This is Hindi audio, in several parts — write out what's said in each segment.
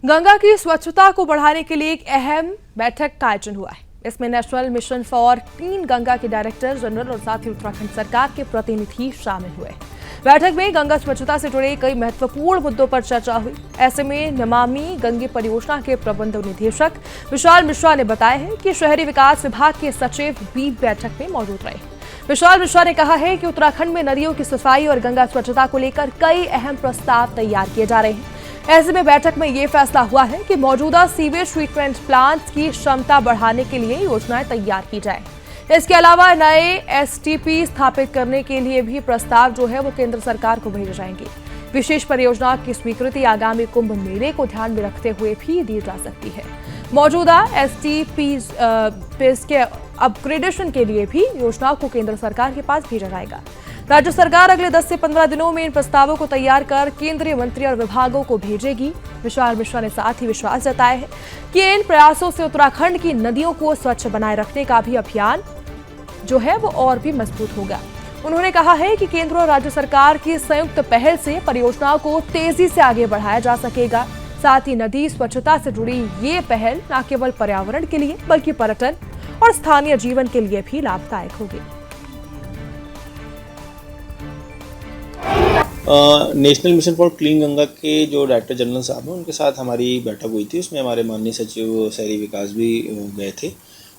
गंगा की स्वच्छता को बढ़ाने के लिए एक अहम बैठक का आयोजन हुआ है। इसमें national mission for clean Ganga के डायरेक्टर जनरल और साथ ही उत्तराखंड सरकार के प्रतिनिधि शामिल हुए। बैठक में गंगा स्वच्छता से जुड़े कई महत्वपूर्ण मुद्दों पर चर्चा हुई। ऐसे में नमामि गंगे परियोजना के प्रबंध निदेशक विशाल मिश्रा ने बताया है कि शहरी विकास विभाग के सचिव भी बैठक में मौजूद रहे। विशाल मिश्रा ने कहा है कि उत्तराखंड में नदियों की सफाई और गंगा स्वच्छता को लेकर कई अहम प्रस्ताव तैयार किए जा रहे हैं। ऐसे में बैठक में ये फैसला हुआ है कि मौजूदा सीवेज ट्रीटमेंट प्लांट्स की क्षमता बढ़ाने के लिए योजनाएं तैयार की जाए। इसके अलावा नए एसटीपी स्थापित करने के लिए भी प्रस्ताव जो है वो केंद्र सरकार को भेजे जाएंगे। विशेष परियोजना की स्वीकृति आगामी कुंभ मेले को ध्यान में रखते हुए भी दी जा सकती है। मौजूदा एसटीपी के अपग्रेडेशन के लिए भी योजनाओं को केंद्र सरकार के पास भेजा जाएगा। राज्य सरकार अगले 10 से 15 दिनों में इन प्रस्तावों को तैयार कर केंद्रीय मंत्री और विभागों को भेजेगी। विशाल मिश्रा ने साथ ही विश्वास जताया है कि इन प्रयासों से उत्तराखंड की नदियों को स्वच्छ बनाए रखने का भी अभियान जो है वो और भी मजबूत होगा। उन्होंने कहा है कि केंद्र और राज्य सरकार की संयुक्त पहल से परियोजनाओं को तेजी से आगे बढ़ाया जा सकेगा। साथ ही नदी स्वच्छता से जुड़ी ये पहल न केवल पर्यावरण के लिए बल्कि पर्यटन और स्थानीय जीवन के लिए भी लाभदायक होगी। National mission for clean Ganga के जो डायरेक्टर जनरल साहब हैं उनके साथ हमारी बैठक हुई थी। उसमें हमारे माननीय सचिव शहरी विकास भी गए थे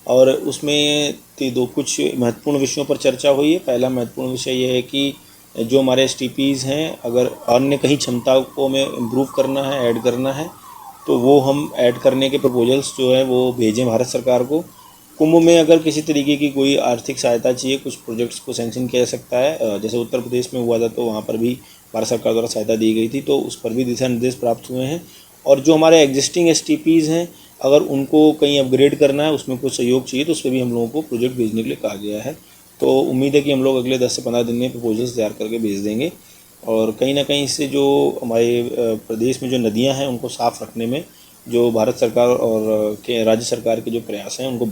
और उसमें दो कुछ महत्वपूर्ण विषयों पर चर्चा हुई है। पहला महत्वपूर्ण विषय ये है कि जो हमारे एसटीपीज़ हैं, अगर अन्य कहीं क्षमता को हमें इम्प्रूव करना है, ऐड करना है, तो वो हम ऐड करने के प्रपोजल्स जो है वो भेजें भारत सरकार को। कुंभ में अगर किसी तरीके की कोई आर्थिक सहायता चाहिए, कुछ प्रोजेक्ट्स को सैंक्शन किया जा सकता है। जैसे उत्तर प्रदेश में हुआ था तो वहाँ पर भी भारत सरकार द्वारा सहायता दी गई थी, तो उस पर भी दिशा निर्देश प्राप्त हुए हैं। और जो हमारे एग्जिस्टिंग एसटीपीज़ हैं, अगर उनको कहीं अपग्रेड करना है, उसमें कुछ सहयोग चाहिए, तो उस पर भी हम लोगों को प्रोजेक्ट भेजने के लिए कहा गया है। तो उम्मीद है कि हम लोग अगले 10 से 15 दिन में प्रपोजल्स तैयार करके भेज देंगे। और कहीं ना कहीं इससे जो हमारे प्रदेश में जो नदियाँ हैं उनको साफ़ रखने में जो भारत सरकार और राज्य सरकार के जो प्रयास हैं उनको